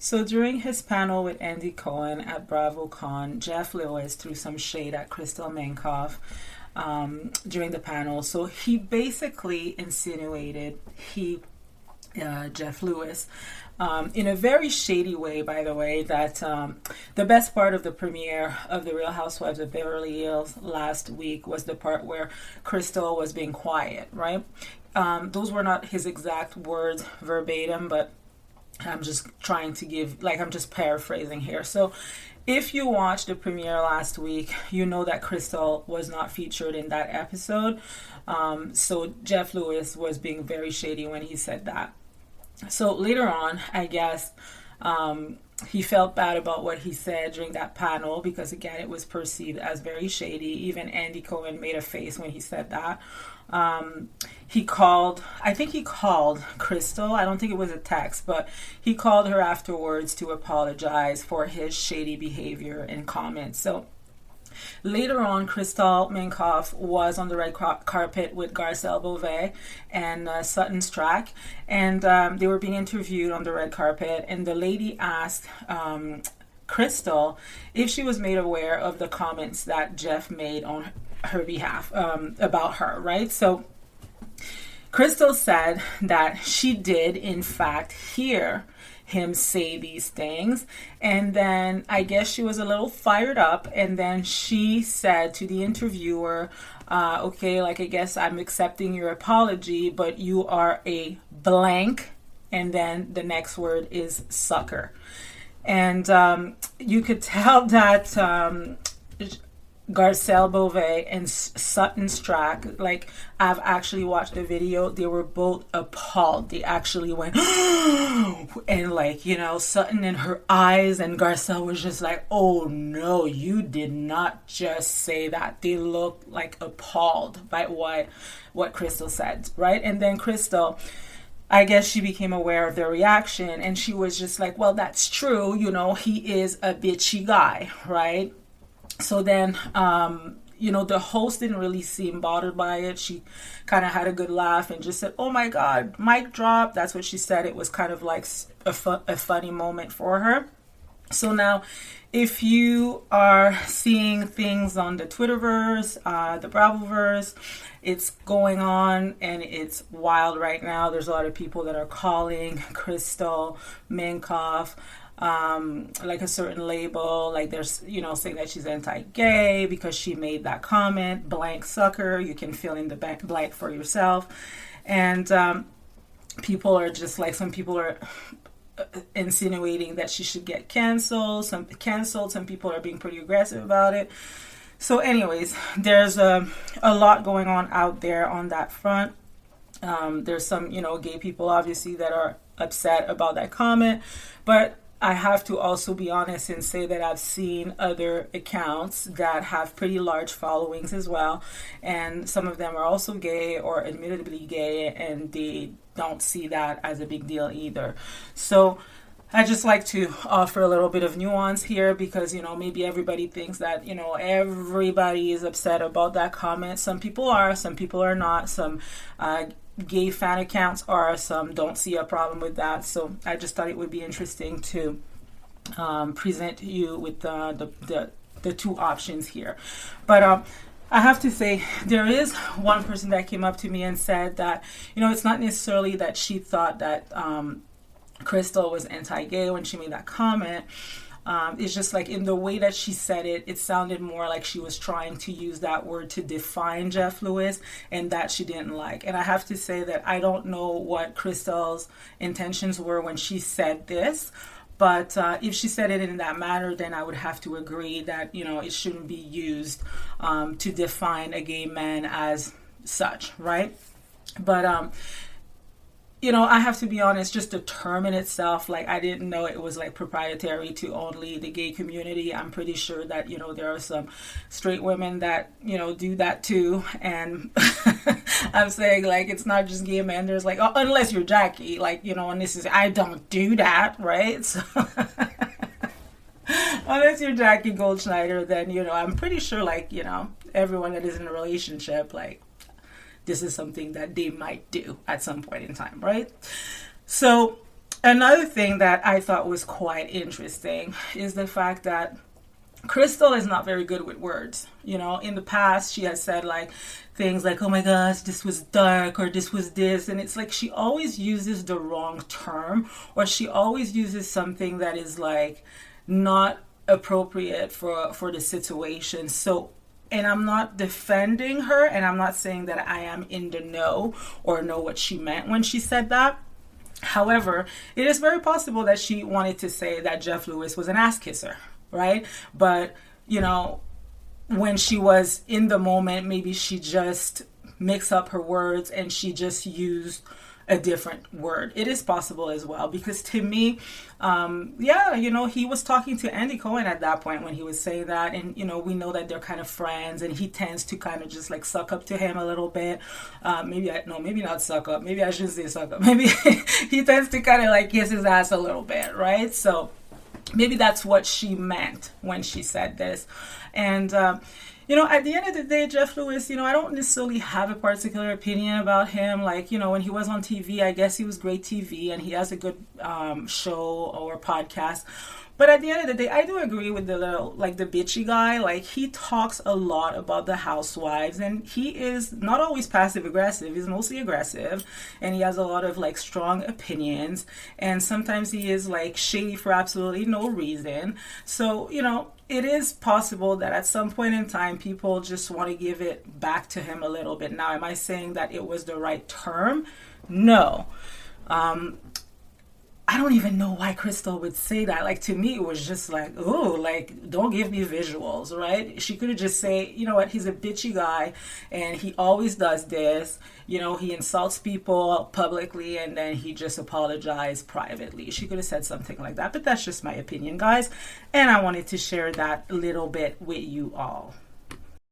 So during his panel with Andy Cohen at BravoCon, Jeff Lewis threw some shade at Crystal Minkoff during the panel. So he basically insinuated Jeff Lewis, in a very shady way, by the way, that the best part of the premiere of The Real Housewives of Beverly Hills last week was the part where Crystal was being quiet, right? Those were not his exact words verbatim, but I'm just trying to give, I'm just paraphrasing here. So if you watched the premiere last week, you know that Crystal was not featured in that episode. So Jeff Lewis was being very shady when he said that. So later on, I guess, he felt bad about what he said during that panel because, again, it was perceived as very shady. Even Andy Cohen made a face when he said that. I think he called Crystal. I don't think it was a text, but he called her afterwards to apologize for his shady behavior and comments. So later on, Crystal Minkoff was on the red carpet with Garcelle Beauvais and Sutton Strack, and they were being interviewed on the red carpet, and the lady asked Crystal if she was made aware of the comments that Jeff made on her behalf about her, right? So Crystal said that she did, in fact, hear him say these things, and then I guess she was a little fired up, and then she said to the interviewer, okay, I guess I'm accepting your apology, but you are a blank, and then the next word is sucker. And you could tell that Garcelle Beauvais and Sutton Strack, I've actually watched the video, they were both appalled. They actually went and Sutton in her eyes, and Garcelle was just like, oh no, you did not just say that. They looked appalled by what Crystal said, right? And then Crystal, I guess she became aware of their reaction, and she was just like, well, that's true, he is a bitchy guy, right? So then, the host didn't really seem bothered by it. She kind of had a good laugh and just said, oh my God, mic drop. That's what she said. It was kind of like a funny moment for her. So now, if you are seeing things on the Twitterverse, the Bravoverse, it's going on and it's wild right now. There's a lot of people that are calling Crystal Minkoff a certain label, there's saying that she's anti-gay because she made that comment, blank sucker. You can fill in the blank for yourself. And people are just some people are insinuating that she should get canceled. Some people are being pretty aggressive about it. So anyways, there's a lot going on out there on that front. There's some gay people obviously that are upset about that comment, but I have to also be honest and say that I've seen other accounts that have pretty large followings as well, and some of them are also gay or admittedly gay, and they don't see that as a big deal either. So I just like to offer a little bit of nuance here because, maybe everybody thinks that, everybody is upset about that comment. Some people are not. Some gay fan accounts are, some don't see a problem with that. So I just thought it would be interesting to present you with the two options here. But I have to say, there is one person that came up to me and said that, it's not necessarily that she thought that Crystal was anti-gay when she made that comment. It's just in the way that she said it, it sounded more like she was trying to use that word to define Jeff Lewis, and that she didn't like. And I have to say that I don't know what Crystal's intentions were when she said this, but if she said it in that manner, then I would have to agree that, it shouldn't be used to define a gay man as such, right? But I have to be honest, just the term in itself, I didn't know it was proprietary to only the gay community. I'm pretty sure that, there are some straight women that, do that too. And I'm saying it's not just gay men. There's unless you're Jackie, and this is, I don't do that, right? So unless you're Jackie Goldschneider, then, I'm pretty sure everyone that is in a relationship, this is something that they might do at some point in time, right? So Another thing that I thought was quite interesting is the fact that Crystal is not very good with words. You know, in the past, she has said like things like, oh my gosh, this was dark or this was this. And it's like she always uses the wrong term, or she always uses something that is like not appropriate for the situation. So, and I'm not defending her, and I'm not saying that I am in the know or know what she meant when she said that. However, it is very possible that she wanted to say that Jeff Lewis was an ass kisser, right? But, you know, when she was in the moment, maybe she just mixed up her words and she just used a different word. It is possible as well, because to me, yeah, you know, he was talking to Andy Cohen at that point when he was saying that, and you know, we know that they're kind of friends, and he tends to kind of just like suck up to him a little bit. Maybe not suck up. Maybe I shouldn't say suck up. Maybe he tends to kind of like kiss his ass a little bit, right? So maybe that's what she meant when she said this, and. You know, at the end of the day, Jeff Lewis, you know, I don't necessarily have a particular opinion about him. Like, you know, when he was on TV, I guess he was great TV, and he has a good show or podcast. But at the end of the day, I do agree with the little, like the bitchy guy. Like, he talks a lot about the Housewives, and he is not always passive aggressive. He's mostly aggressive, and he has a lot of like strong opinions. And sometimes he is like shady for absolutely no reason. So, you know, it is possible that at some point in time, people just want to give it back to him a little bit. Now, am I saying that it was the right term? No. I don't even know why Crystal would say that. Like, to me, it was just like, oh, like, don't give me visuals, right? She could have just say, you know what, he's a bitchy guy, and he always does this. You know, he insults people publicly, and then he just apologized privately. She could have said something like that, but that's just my opinion, guys. And I wanted to share that little bit with you all.